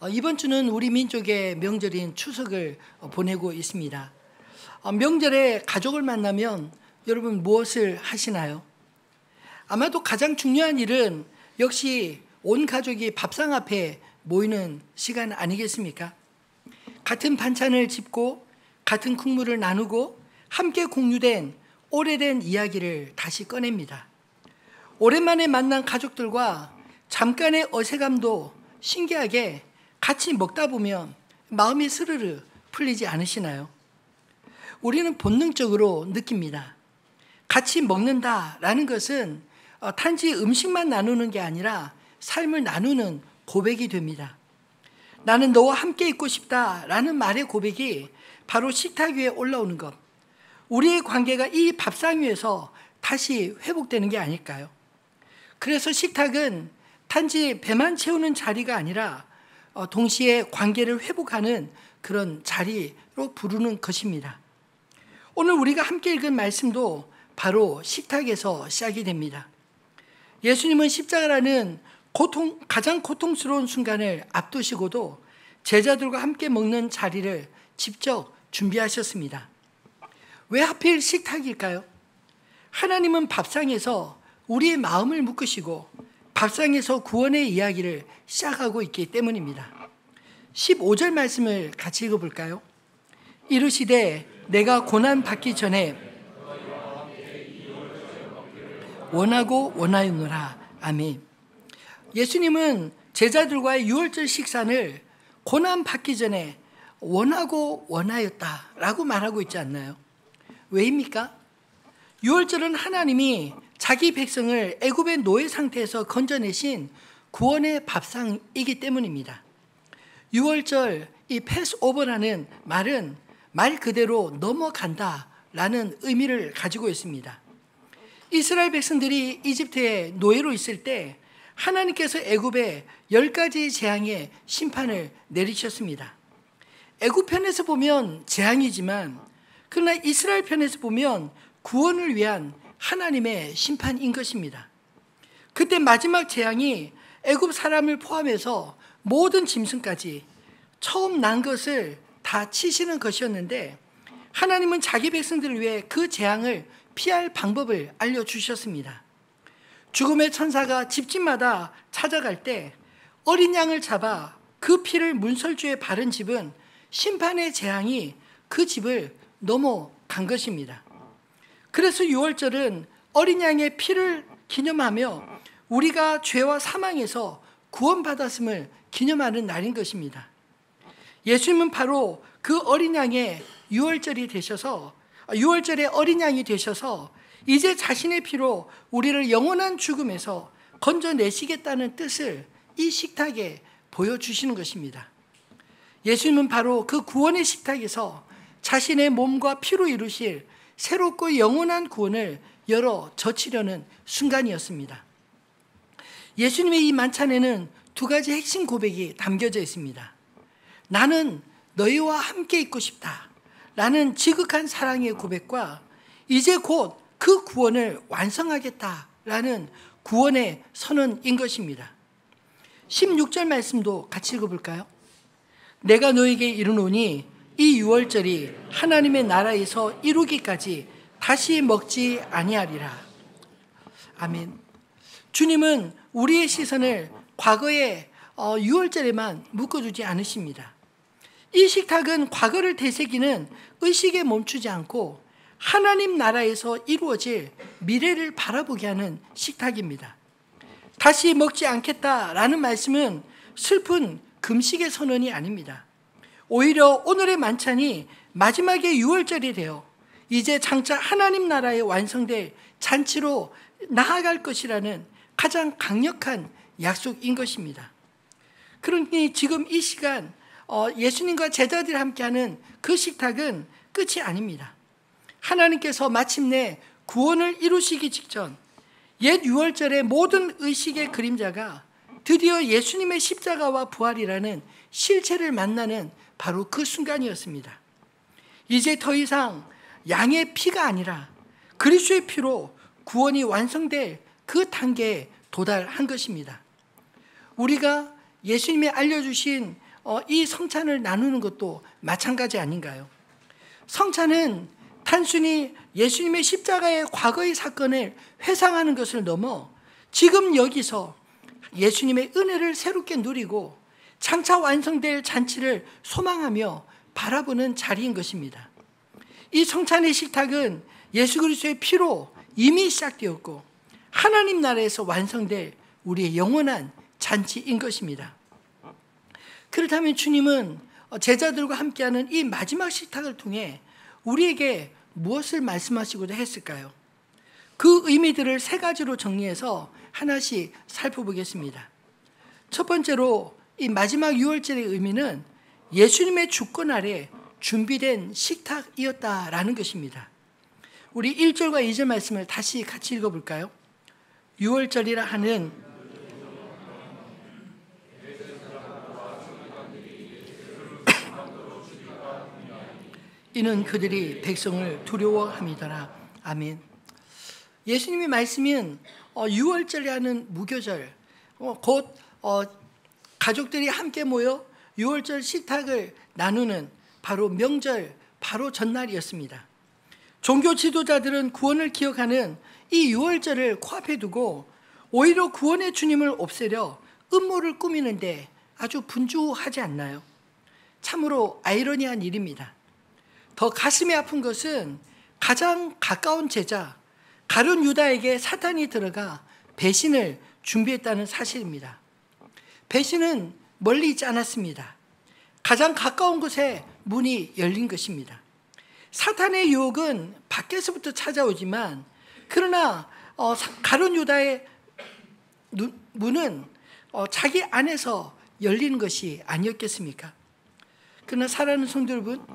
이번 주는 우리 민족의 명절인 추석을 보내고 있습니다. 명절에 가족을 만나면 여러분 무엇을 하시나요? 아마도 가장 중요한 일은 역시 온 가족이 밥상 앞에 모이는 시간 아니겠습니까? 같은 반찬을 짚고 같은 국물을 나누고 함께 공유된 오래된 이야기를 다시 꺼냅니다. 오랜만에 만난 가족들과 잠깐의 어색함도 신기하게 같이 먹다 보면 마음이 스르르 풀리지 않으시나요? 우리는 본능적으로 느낍니다. 같이 먹는다라는 것은 단지 음식만 나누는 게 아니라 삶을 나누는 고백이 됩니다. 나는 너와 함께 있고 싶다라는 말의 고백이 바로 식탁 위에 올라오는 것. 우리의 관계가 이 밥상 위에서 다시 회복되는 게 아닐까요? 그래서 식탁은 단지 배만 채우는 자리가 아니라 동시에 관계를 회복하는 그런 자리로 부르는 것입니다. 오늘 우리가 함께 읽은 말씀도 바로 식탁에서 시작이 됩니다. 예수님은 십자가라는 가장 고통스러운 순간을 앞두시고도 제자들과 함께 먹는 자리를 직접 준비하셨습니다. 왜 하필 식탁일까요? 하나님은 밥상에서 우리의 마음을 묶으시고 밥상에서 구원의 이야기를 시작하고 있기 때문입니다. 15절 말씀을 같이 읽어볼까요? 이르시되 내가 고난 받기 전에 원하고 원하였노라. 아멘. 예수님은 제자들과의 유월절 식사를 고난 받기 전에 원하고 원하였다라고 말하고 있지 않나요? 왜입니까? 유월절은 하나님이 자기 백성을 애굽의 노예 상태에서 건져내신 구원의 밥상이기 때문입니다. 유월절 이 패스오버라는 말은 말 그대로 넘어간다라는 의미를 가지고 있습니다. 이스라엘 백성들이 이집트의 노예로 있을 때 하나님께서 애굽에 10가지 재앙의 심판을 내리셨습니다. 애굽 편에서 보면 재앙이지만 그러나 이스라엘 편에서 보면 구원을 위한 하나님의 심판인 것입니다. 그때 마지막 재앙이 애굽 사람을 포함해서 모든 짐승까지 처음 난 것을 다 치시는 것이었는데 하나님은 자기 백성들을 위해 그 재앙을 피할 방법을 알려주셨습니다. 죽음의 천사가 집집마다 찾아갈 때 어린 양을 잡아 그 피를 문설주에 바른 집은 심판의 재앙이 그 집을 넘어간 것입니다. 그래서 유월절은 어린 양의 피를 기념하며 우리가 죄와 사망에서 구원받았음을 기념하는 날인 것입니다. 예수님은 바로 그 어린 양의 유월절이 되셔서 유월절의 어린 양이 되셔서 이제 자신의 피로 우리를 영원한 죽음에서 건져내시겠다는 뜻을 이 식탁에 보여주시는 것입니다. 예수님은 바로 그 구원의 식탁에서 자신의 몸과 피로 이루실 새롭고 영원한 구원을 열어 젖히려는 순간이었습니다. 예수님의 이 만찬에는 두 가지 핵심 고백이 담겨져 있습니다. 나는 너희와 함께 있고 싶다 라는 지극한 사랑의 고백과 이제 곧 그 구원을 완성하겠다라는 구원의 선언인 것입니다. 16절 말씀도 같이 읽어볼까요? 내가 너에게 이르노니 이 유월절이 하나님의 나라에서 이루기까지 다시 먹지 아니하리라. 아멘. 주님은 우리의 시선을 과거의 유월절에만 묶어두지 않으십니다. 이 식탁은 과거를 되새기는 의식에 멈추지 않고 하나님 나라에서 이루어질 미래를 바라보게 하는 식탁입니다. 다시 먹지 않겠다라는 말씀은 슬픈 금식의 선언이 아닙니다. 오히려 오늘의 만찬이 마지막의 유월절이 되어 이제 장차 하나님 나라에 완성될 잔치로 나아갈 것이라는 가장 강력한 약속인 것입니다. 그러니 지금 이 시간 예수님과 제자들이 함께하는 그 식탁은 끝이 아닙니다. 하나님께서 마침내 구원을 이루시기 직전 옛 유월절의 모든 의식의 그림자가 드디어 예수님의 십자가와 부활이라는 실체를 만나는 바로 그 순간이었습니다. 이제 더 이상 양의 피가 아니라 그리스도의 피로 구원이 완성될 그 단계에 도달한 것입니다. 우리가 예수님이 알려주신 이 성찬을 나누는 것도 마찬가지 아닌가요? 성찬은 단순히 예수님의 십자가의 과거의 사건을 회상하는 것을 넘어 지금 여기서 예수님의 은혜를 새롭게 누리고 장차 완성될 잔치를 소망하며 바라보는 자리인 것입니다. 이 성찬의 식탁은 예수 그리스도의 피로 이미 시작되었고 하나님 나라에서 완성될 우리의 영원한 잔치인 것입니다. 그렇다면 주님은 제자들과 함께하는 이 마지막 식탁을 통해 우리에게 무엇을 말씀하시고자 했을까요? 그 의미들을 세 가지로 정리해서 하나씩 살펴보겠습니다. 첫 번째로 이 마지막 유월절의 의미는 예수님의 주권 아래 준비된 식탁이었다라는 것입니다. 우리 1절과 2절 말씀을 다시 같이 읽어볼까요? 유월절이라 하는 이는 그들이 백성을 두려워함이더라. 아멘. 예수님의 말씀은 유월절이라는 무교절, 곧 가족들이 함께 모여 유월절 식탁을 나누는 바로 명절, 바로 전날이었습니다. 종교 지도자들은 구원을 기억하는 이 유월절을 코앞에 두고 오히려 구원의 주님을 없애려 음모를 꾸미는데 아주 분주하지 않나요? 참으로 아이러니한 일입니다. 더 가슴이 아픈 것은 가장 가까운 제자 가룟 유다에게 사탄이 들어가 배신을 준비했다는 사실입니다. 배신은 멀리 있지 않았습니다. 가장 가까운 곳에 문이 열린 것입니다. 사탄의 유혹은 밖에서부터 찾아오지만 그러나 가룟 유다의 문은 자기 안에서 열리는 것이 아니었겠습니까? 그러나 사랑하는 성도 여러분,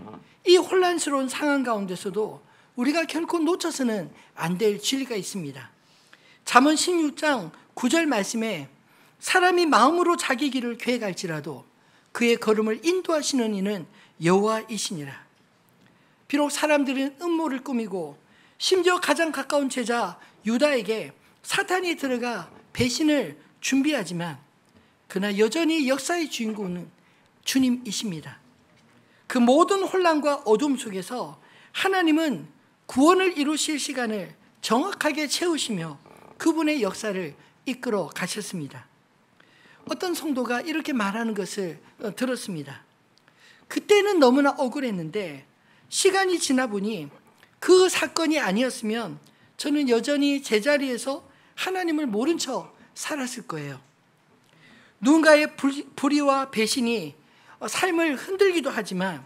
이 혼란스러운 상황 가운데서도 우리가 결코 놓쳐서는 안 될 진리가 있습니다. 잠언 16장 9절 말씀에 사람이 마음으로 자기 길을 계획할지라도 그의 걸음을 인도하시는 이는 여호와이시니라. 비록 사람들은 음모를 꾸미고 심지어 가장 가까운 제자 유다에게 사탄이 들어가 배신을 준비하지만 그러나 여전히 역사의 주인공은 주님이십니다. 그 모든 혼란과 어둠 속에서 하나님은 구원을 이루실 시간을 정확하게 채우시며 그분의 역사를 이끌어 가셨습니다. 어떤 성도가 이렇게 말하는 것을 들었습니다. 그때는 너무나 억울했는데 시간이 지나 보니 그 사건이 아니었으면 저는 여전히 제자리에서 하나님을 모른 척 살았을 거예요. 누군가의 불의와 배신이 삶을 흔들기도 하지만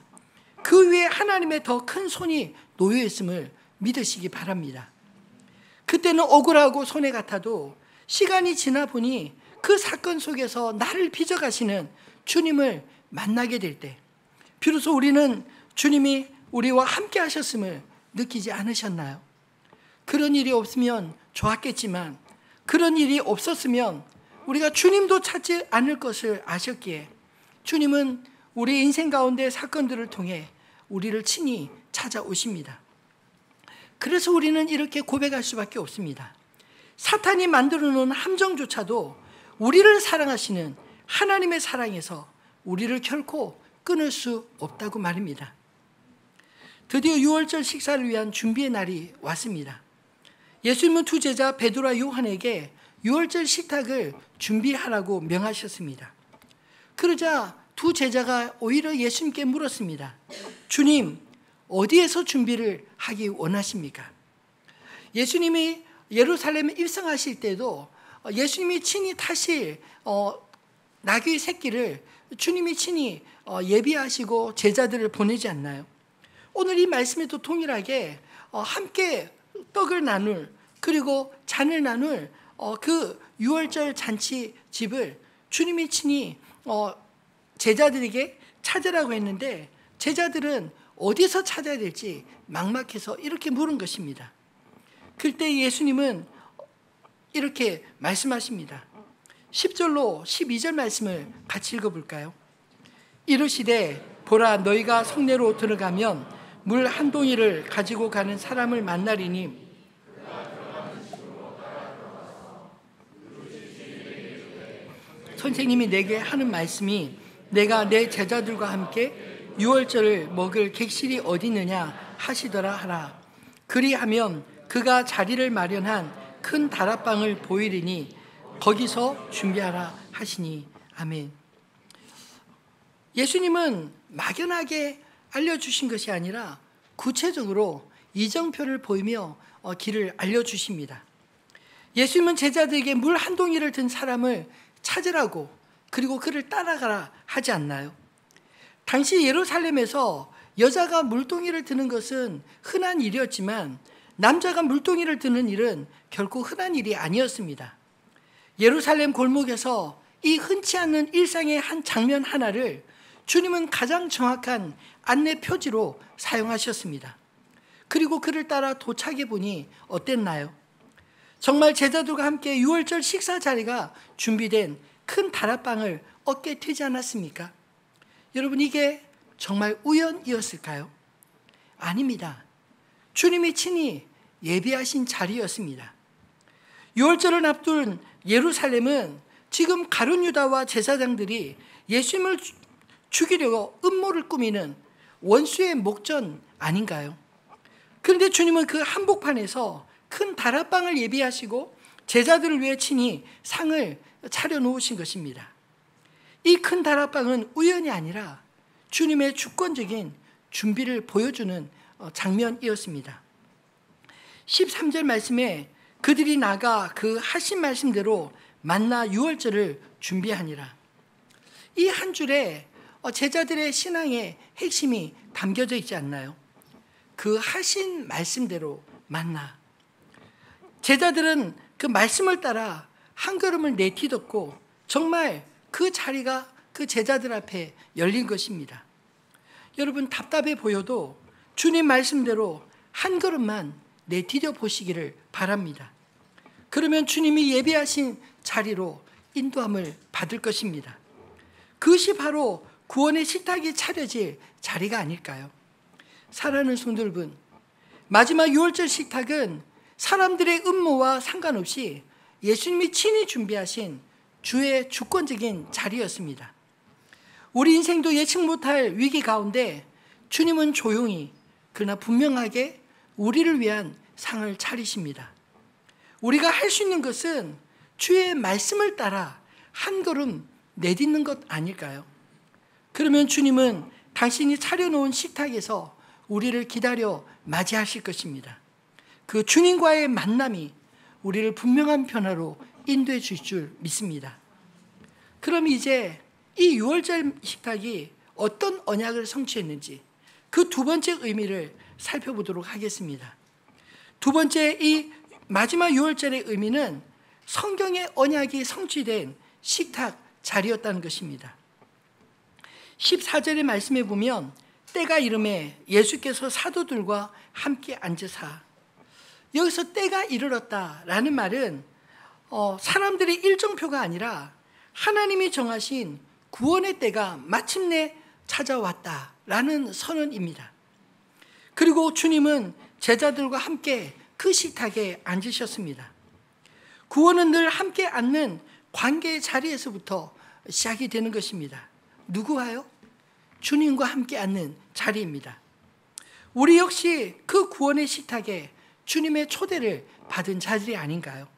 그 위에 하나님의 더 큰 손이 놓여 있음을 믿으시기 바랍니다. 그때는 억울하고 손해 같아도 시간이 지나 보니 그 사건 속에서 나를 빚어가시는 주님을 만나게 될 때 비로소 우리는 주님이 우리와 함께 하셨음을 느끼지 않으셨나요? 그런 일이 없으면 좋았겠지만 그런 일이 없었으면 우리가 주님도 찾지 않을 것을 아셨기에 주님은 우리 인생 가운데 사건들을 통해 우리를 친히 찾아오십니다. 그래서 우리는 이렇게 고백할 수밖에 없습니다. 사탄이 만들어 놓은 함정조차도 우리를 사랑하시는 하나님의 사랑에서 우리를 결코 끊을 수 없다고 말입니다. 드디어 유월절 식사를 위한 준비의 날이 왔습니다. 예수님은 두 제자 베드로와 요한에게 유월절 식탁을 준비하라고 명하셨습니다. 그러자 두 제자가 오히려 예수님께 물었습니다. 주님, 어디에서 준비를 하기 원하십니까? 예수님이 예루살렘에 입성하실 때도 예수님이 친히 타실 나귀 새끼를 주님이 친히 예비하시고 제자들을 보내지 않나요? 오늘 이 말씀에도 동일하게 함께 떡을 나눌 그리고 잔을 나눌 그 유월절 잔치 집을 주님이 친히 제자들에게 찾으라고 했는데 제자들은 어디서 찾아야 될지 막막해서 이렇게 물은 것입니다. 그때 예수님은 이렇게 말씀하십니다. 10절로 12절 말씀을 같이 읽어볼까요? 이르시되 보라 너희가 성내로 들어가면 물 한 동이를 가지고 가는 사람을 만나리니 선생님이 내게 하는 말씀이 내가 내 제자들과 함께 유월절을 먹을 객실이 어디 있느냐 하시더라 하라. 그리하면 그가 자리를 마련한 큰 다락방을 보이리니 거기서 준비하라 하시니. 아멘. 예수님은 막연하게 알려주신 것이 아니라 구체적으로 이정표를 보이며 길을 알려주십니다. 예수님은 제자들에게 물 한 동이를 든 사람을 찾으라고, 그리고 그를 따라가라 하지 않나요? 당시 예루살렘에서 여자가 물동이를 드는 것은 흔한 일이었지만 남자가 물동이를 드는 일은 결코 흔한 일이 아니었습니다. 예루살렘 골목에서 이 흔치 않은 일상의 한 장면 하나를 주님은 가장 정확한 안내 표지로 사용하셨습니다. 그리고 그를 따라 도착해 보니 어땠나요? 정말 제자들과 함께 유월절 식사 자리가 준비된 큰 다락방을 얻게 되지 않았습니까? 여러분, 이게 정말 우연이었을까요? 아닙니다. 주님이 친히 예비하신 자리였습니다. 유월절을 앞둔 예루살렘은 지금 가룟 유다와 제사장들이 예수님을 죽이려고 음모를 꾸미는 원수의 목전 아닌가요? 그런데 주님은 그 한복판에서 큰 다락방을 예비하시고 제자들을 위해 친히 상을 차려놓으신 것입니다. 이 큰 다락방은 우연이 아니라 주님의 주권적인 준비를 보여주는 장면이었습니다. 13절 말씀에 그들이 나가 그 하신 말씀대로 만나 유월절을 준비하니라. 이 한 줄에 제자들의 신앙의 핵심이 담겨져 있지 않나요? 그 하신 말씀대로 만나. 제자들은 그 말씀을 따라 한 걸음을 내딛었고 정말 그 자리가 그 제자들 앞에 열린 것입니다. 여러분, 답답해 보여도 주님 말씀대로 한 걸음만 내디뎌 보시기를 바랍니다. 그러면 주님이 예비하신 자리로 인도함을 받을 것입니다. 그것이 바로 구원의 식탁이 차려질 자리가 아닐까요? 사랑하는 성도 여러분, 마지막 유월절 식탁은 사람들의 음모와 상관없이 예수님이 친히 준비하신 주의 주권적인 자리였습니다. 우리 인생도 예측 못할 위기 가운데 주님은 조용히 그러나 분명하게 우리를 위한 상을 차리십니다. 우리가 할 수 있는 것은 주의 말씀을 따라 한 걸음 내딛는 것 아닐까요? 그러면 주님은 당신이 차려놓은 식탁에서 우리를 기다려 맞이하실 것입니다. 그 주님과의 만남이 우리를 분명한 변화로 인도해 줄 줄 믿습니다. 그럼 이제 이 유월절 식탁이 어떤 언약을 성취했는지 그 두 번째 의미를 살펴보도록 하겠습니다. 두 번째, 이 마지막 유월절의 의미는 성경의 언약이 성취된 식탁 자리였다는 것입니다. 14절의 말씀에 보면 때가 이르매 예수께서 사도들과 함께 앉으사. 여기서 때가 이르렀다라는 말은 사람들의 일정표가 아니라 하나님이 정하신 구원의 때가 마침내 찾아왔다라는 선언입니다. 그리고 주님은 제자들과 함께 그 식탁에 앉으셨습니다. 구원은 늘 함께 앉는 관계의 자리에서부터 시작이 되는 것입니다. 누구와요? 주님과 함께 앉는 자리입니다. 우리 역시 그 구원의 식탁에 주님의 초대를 받은 자들이 아닌가요?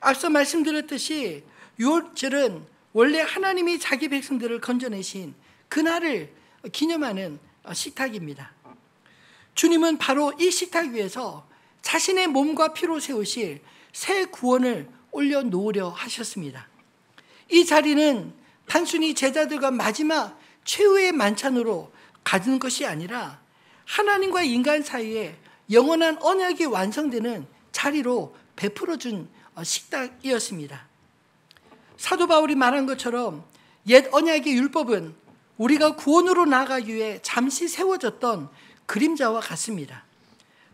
앞서 말씀드렸듯이 유월절은 원래 하나님이 자기 백성들을 건져내신 그날을 기념하는 식탁입니다. 주님은 바로 이 식탁 위에서 자신의 몸과 피로 세우실 새 구원을 올려놓으려 하셨습니다. 이 자리는 단순히 제자들과 마지막 최후의 만찬으로 가진 것이 아니라 하나님과 인간 사이에 영원한 언약이 완성되는 자리로 베풀어준 식탁이었습니다. 사도 바울이 말한 것처럼 옛 언약의 율법은 우리가 구원으로 나아가기 위해 잠시 세워졌던 그림자와 같습니다.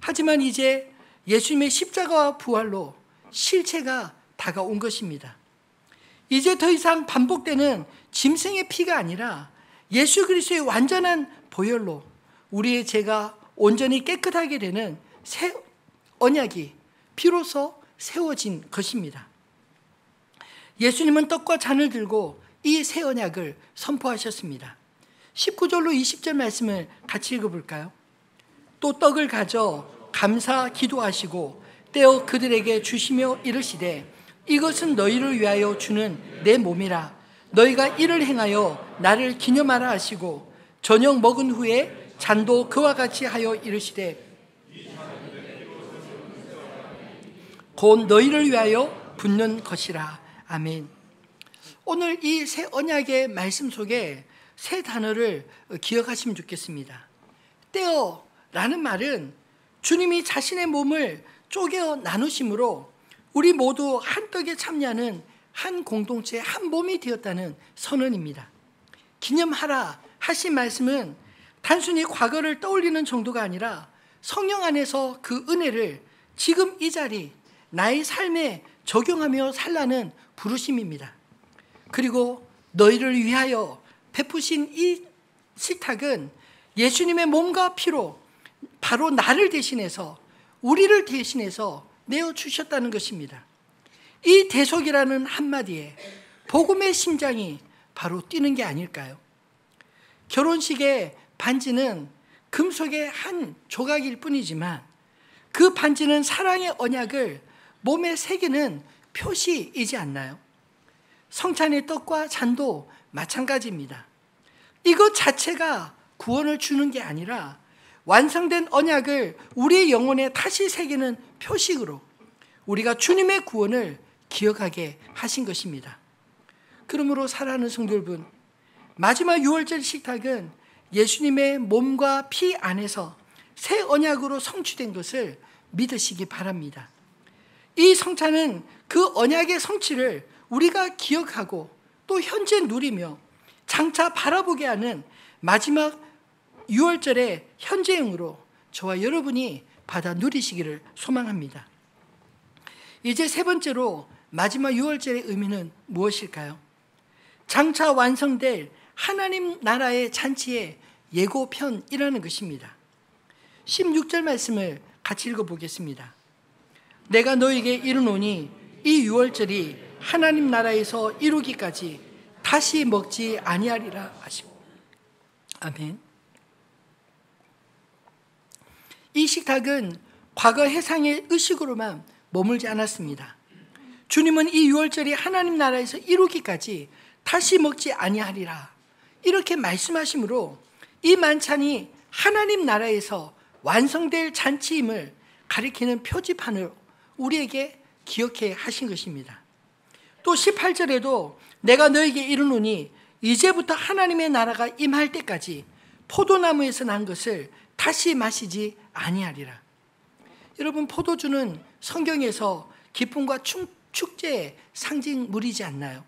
하지만 이제 예수님의 십자가와 부활로 실체가 다가온 것입니다. 이제 더 이상 반복되는 짐승의 피가 아니라 예수 그리스도의 완전한 보혈로 우리의 죄가 온전히 깨끗하게 되는 새 언약이 비로소 세워진 것입니다. 예수님은 떡과 잔을 들고 이 새 언약을 선포하셨습니다. 19절로 20절 말씀을 같이 읽어볼까요? 또 떡을 가져 감사 기도하시고 떼어 그들에게 주시며 이르시되 이것은 너희를 위하여 주는 내 몸이라. 너희가 이를 행하여 나를 기념하라 하시고 저녁 먹은 후에 잔도 그와 같이 하여 이르시되 곧 너희를 위하여 붓는 것이라. 아멘. 오늘 이 새 언약의 말씀 속에 세 단어를 기억하시면 좋겠습니다. 떼어라는 말은 주님이 자신의 몸을 쪼개 나누심으로 우리 모두 한 떡에 참여하는 한 공동체 한 몸이 되었다는 선언입니다. 기념하라 하신 말씀은 단순히 과거를 떠올리는 정도가 아니라 성령 안에서 그 은혜를 지금 이 자리 나의 삶에 적용하며 살라는 부르심입니다. 그리고 너희를 위하여 베푸신 이 식탁은 예수님의 몸과 피로 바로 나를 대신해서 우리를 대신해서 내어주셨다는 것입니다. 이 대속이라는 한마디에 복음의 심장이 바로 뛰는 게 아닐까요? 결혼식의 반지는 금속의 한 조각일 뿐이지만 그 반지는 사랑의 언약을 몸에 새기는 표시이지 않나요? 성찬의 떡과 잔도 마찬가지입니다. 이것 자체가 구원을 주는 게 아니라 완성된 언약을 우리의 영혼에 다시 새기는 표식으로 우리가 주님의 구원을 기억하게 하신 것입니다. 그러므로 사랑하는 성도 여러분, 마지막 유월절 식탁은 예수님의 몸과 피 안에서 새 언약으로 성취된 것을 믿으시기 바랍니다. 이 성찬은 그 언약의 성취를 우리가 기억하고 또 현재 누리며 장차 바라보게 하는 마지막 유월절의 현재형으로 저와 여러분이 받아 누리시기를 소망합니다. 이제 세 번째로 마지막 유월절의 의미는 무엇일까요? 장차 완성될 하나님 나라의 잔치의 예고편이라는 것입니다. 16절 말씀을 같이 읽어보겠습니다. 내가 너에게 이르노니 이 유월절이 하나님 나라에서 이루기까지 다시 먹지 아니하리라 하시고. 아멘. 이 식탁은 과거 해상의 의식으로만 머물지 않았습니다. 주님은 이 유월절이 하나님 나라에서 이루기까지 다시 먹지 아니하리라 이렇게 말씀하심으로 이 만찬이 하나님 나라에서 완성될 잔치임을 가리키는 표지판을 우리에게 기억해 하신 것입니다. 또 18절에도 내가 너에게 이르노니 이제부터 하나님의 나라가 임할 때까지 포도나무에서 난 것을 다시 마시지 아니하리라. 여러분, 포도주는 성경에서 기쁨과 축제의 상징물이지 않나요?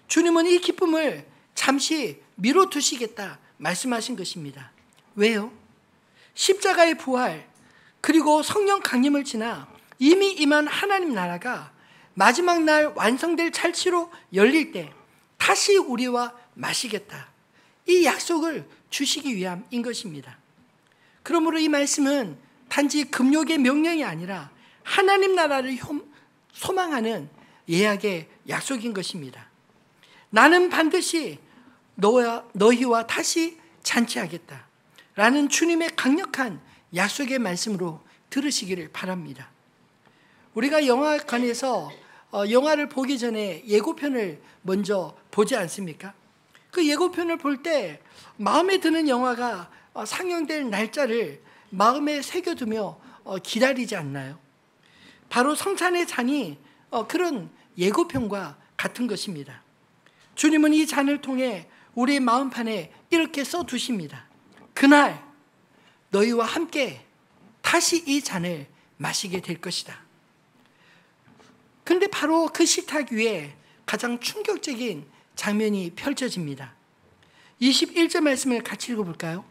주님은 이 기쁨을 잠시 미뤄두시겠다 말씀하신 것입니다. 왜요? 십자가의 부활 그리고 성령 강림을 지나 이미 임한 하나님 나라가 마지막 날 완성될 잔치로 열릴 때 다시 우리와 마시겠다. 이 약속을 주시기 위함인 것입니다. 그러므로 이 말씀은 단지 금욕의 명령이 아니라 하나님 나라를 소망하는 예약의 약속인 것입니다. 나는 반드시 너희와 다시 잔치하겠다 라는 주님의 강력한 약속의 말씀으로 들으시기를 바랍니다. 우리가 영화관에서 영화를 보기 전에 예고편을 먼저 보지 않습니까? 그 예고편을 볼 때 마음에 드는 영화가 상영될 날짜를 마음에 새겨두며 기다리지 않나요? 바로 성찬의 잔이 그런 예고편과 같은 것입니다. 주님은 이 잔을 통해 우리의 마음판에 이렇게 써두십니다. 그날 너희와 함께 다시 이 잔을 마시게 될 것이다. 그런데 바로 그 식탁 위에 가장 충격적인 장면이 펼쳐집니다. 21절 말씀을 같이 읽어볼까요?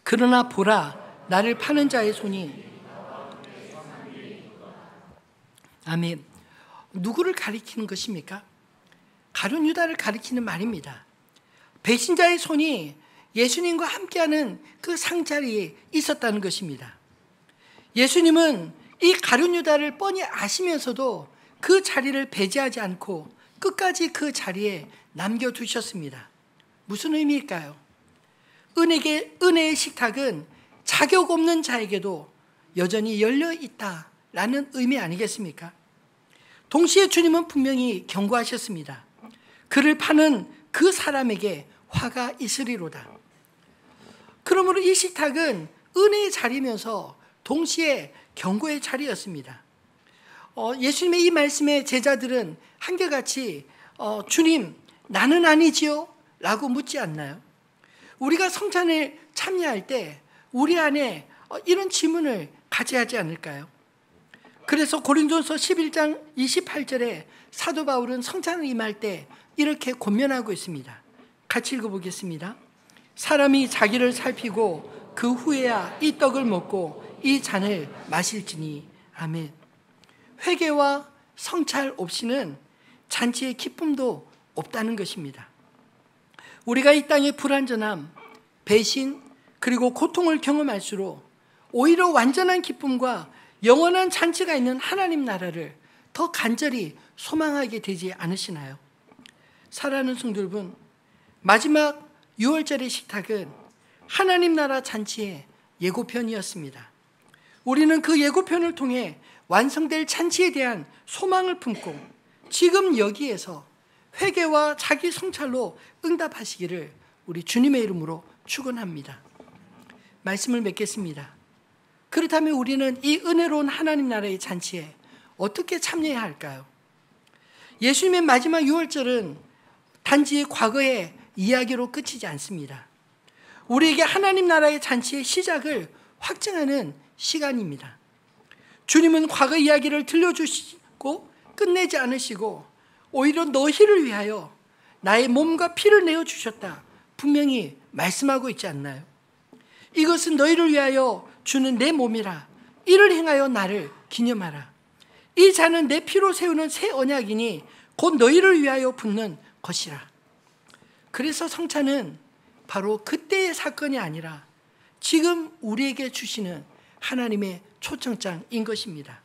그러나 보라, 나를 파는 자의 손이. 아멘. 누구를 가리키는 것입니까? 가룟 유다를 가리키는 말입니다. 배신자의 손이 예수님과 함께하는 그 상자리에 있었다는 것입니다. 예수님은 이 가룟 유다를 뻔히 아시면서도 그 자리를 배제하지 않고 끝까지 그 자리에 남겨두셨습니다. 무슨 의미일까요? 은혜의 식탁은 자격 없는 자에게도 여전히 열려 있다라는 의미 아니겠습니까? 동시에 주님은 분명히 경고하셨습니다. 그를 파는 그 사람에게 화가 있으리로다. 그러므로 이 식탁은 은혜의 자리면서 동시에 경고의 자리였습니다. 예수님의 이 말씀에 제자들은 한결같이 주님, 나는 아니지요? 라고 묻지 않나요? 우리가 성찬을 참여할 때 우리 안에 이런 질문을 가져야 하지 않을까요? 그래서 고린도서 11장 28절에 사도 바울은 성찬을 임할 때 이렇게 권면하고 있습니다. 같이 읽어보겠습니다. 사람이 자기를 살피고 그 후에야 이 떡을 먹고 이 잔을 마실지니. 아멘. 회개와 성찰 없이는 잔치의 기쁨도 없다는 것입니다. 우리가 이 땅의 불완전함, 배신, 그리고 고통을 경험할수록 오히려 완전한 기쁨과 영원한 잔치가 있는 하나님 나라를 더 간절히 소망하게 되지 않으시나요? 사랑하는 성도 여러분, 마지막 6월절의 식탁은 하나님 나라 잔치의 예고편이었습니다. 우리는 그 예고편을 통해 완성될 잔치에 대한 소망을 품고 지금 여기에서 회개와 자기 성찰로 응답하시기를 우리 주님의 이름으로 축원합니다. 말씀을 맺겠습니다. 그렇다면 우리는 이 은혜로운 하나님 나라의 잔치에 어떻게 참여해야 할까요? 예수님의 마지막 6월절은 단지 과거의 이야기로 끝이지 않습니다. 우리에게 하나님 나라의 잔치의 시작을 확증하는 시간입니다. 주님은 과거 이야기를 들려주시고 끝내지 않으시고 오히려 너희를 위하여 나의 몸과 피를 내어주셨다 분명히 말씀하고 있지 않나요? 이것은 너희를 위하여 주는 내 몸이라. 이를 행하여 나를 기념하라. 이 잔은 내 피로 세우는 새 언약이니 곧 너희를 위하여 붓는 것이라. 그래서 성찬은 바로 그때의 사건이 아니라 지금 우리에게 주시는 하나님의 초청장인 것입니다.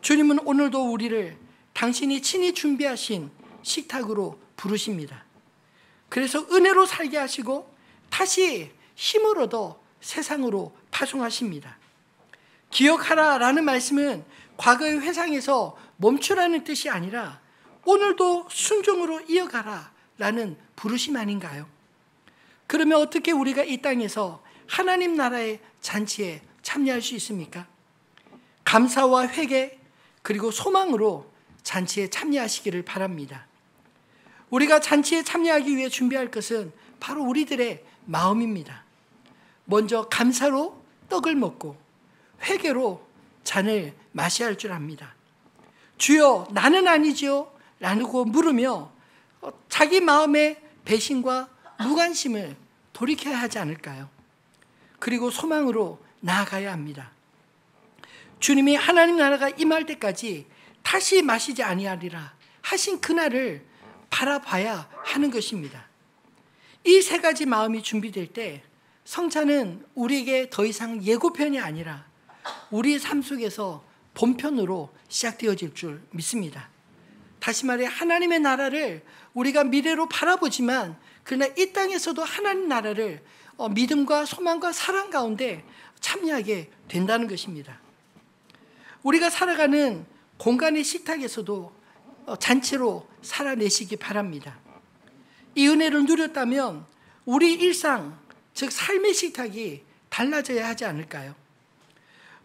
주님은 오늘도 우리를 당신이 친히 준비하신 식탁으로 부르십니다. 그래서 은혜로 살게 하시고 다시 힘을 얻어 세상으로 파송하십니다. 기억하라라는 말씀은 과거의 회상에서 멈추라는 뜻이 아니라 오늘도 순종으로 이어가라라는 부르심 아닌가요? 그러면 어떻게 우리가 이 땅에서 하나님 나라의 잔치에 참여할 수 있습니까? 감사와 회개 그리고 소망으로 잔치에 참여하시기를 바랍니다. 우리가 잔치에 참여하기 위해 준비할 것은 바로 우리들의 마음입니다. 먼저 감사로 떡을 먹고 회개로 잔을 마셔야 할 줄 압니다. 주여 나는 아니지요? 라고 물으며 자기 마음의 배신과 무관심을 돌이켜야 하지 않을까요? 그리고 소망으로 나아가야 합니다. 주님이 하나님 나라가 임할 때까지 다시 마시지 아니하리라 하신 그날을 바라봐야 하는 것입니다. 이 세 가지 마음이 준비될 때 성찬은 우리에게 더 이상 예고편이 아니라 우리 삶 속에서 본편으로 시작되어질 줄 믿습니다. 다시 말해 하나님의 나라를 우리가 미래로 바라보지만 그러나 이 땅에서도 하나님 나라를 믿음과 소망과 사랑 가운데 참여하게 된다는 것입니다. 우리가 살아가는 공간의 식탁에서도 잔치로 살아내시기 바랍니다. 이 은혜를 누렸다면 우리 일상, 즉 삶의 식탁이 달라져야 하지 않을까요?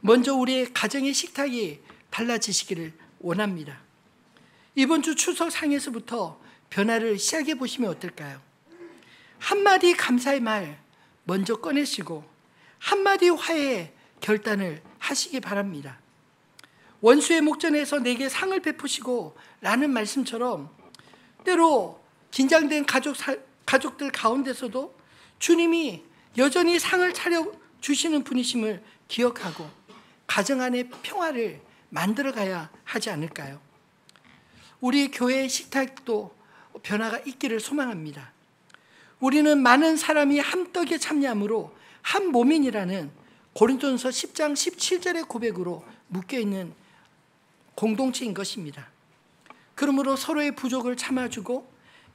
먼저 우리의 가정의 식탁이 달라지시기를 원합니다. 이번 주 추석 상에서부터 변화를 시작해 보시면 어떨까요? 한마디 감사의 말 먼저 꺼내시고 한마디 화해의 결단을 하시기 바랍니다. 원수의 목전에서 내게 상을 베푸시고 라는 말씀처럼 때로 긴장된 가족들 가운데서도 주님이 여전히 상을 차려 주시는 분이심을 기억하고 가정 안의 평화를 만들어가야 하지 않을까요? 우리 교회의 식탁도 변화가 있기를 소망합니다. 우리는 많은 사람이 한 떡에 참여함으로 한 몸인이라는 고린도전서 10장 17절의 고백으로 묶여있는 공동체인 것입니다. 그러므로 서로의 부족을 참아주고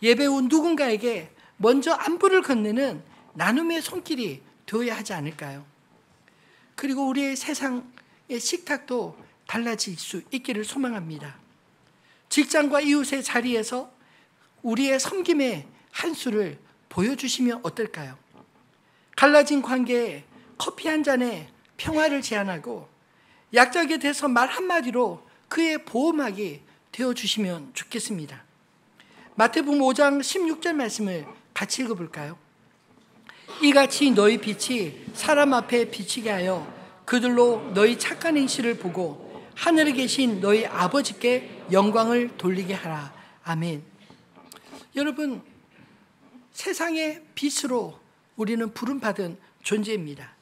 예배 후 누군가에게 먼저 안부를 건네는 나눔의 손길이 되어야 하지 않을까요? 그리고 우리의 세상의 식탁도 달라질 수 있기를 소망합니다. 직장과 이웃의 자리에서 우리의 섬김의 한 수를 보여주시면 어떨까요? 갈라진 관계에 커피 한 잔에 평화를 제안하고 약자에게 대해서 말 한마디로 그의 보호막이 되어주시면 좋겠습니다. 마태복음 5장 16절 말씀을 같이 읽어볼까요? 이같이 너희 빛이 사람 앞에 비치게 하여 그들로 너희 착한 행실을 보고 하늘에 계신 너희 아버지께 영광을 돌리게 하라. 아멘. 여러분, 세상의 빛으로 우리는 부름받은 존재입니다.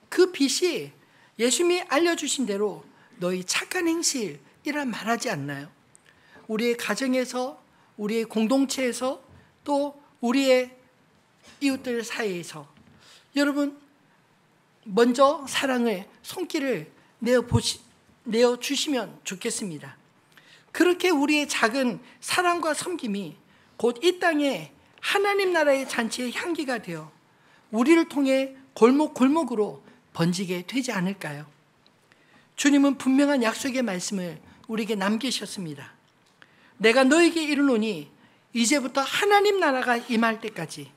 그 빛이 예수님이 알려주신 대로 너희 착한 행실이란 말하지 않나요? 우리의 가정에서, 우리의 공동체에서, 또 우리의 이웃들 사이에서 여러분 먼저 사랑의 손길을 내어주시면 좋겠습니다. 그렇게 우리의 작은 사랑과 섬김이 곧 이 땅에 하나님 나라의 잔치의 향기가 되어 우리를 통해 골목골목으로 번지게 되지 않을까요? 주님은 분명한 약속의 말씀을 우리에게 남기셨습니다. 내가 너에게 이르노니 이제부터 하나님 나라가 임할 때까지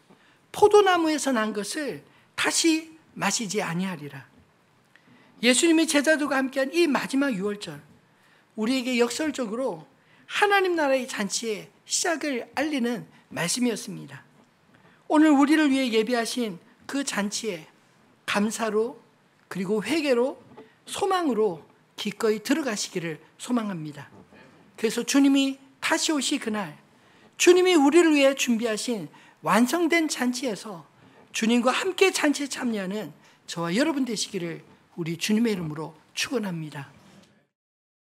포도나무에서 난 것을 다시 마시지 아니하리라. 예수님의 제자들과 함께한 이 마지막 유월절, 우리에게 역설적으로 하나님 나라의 잔치의 시작을 알리는 말씀이었습니다. 오늘 우리를 위해 예비하신 그 잔치에 감사로 그리고 회개로 소망으로 기꺼이 들어가시기를 소망합니다. 그래서 주님이 다시 오시 그날 주님이 우리를 위해 준비하신 완성된 잔치에서 주님과 함께 잔치에 참여하는 저와 여러분 되시기를 우리 주님의 이름으로 축원합니다.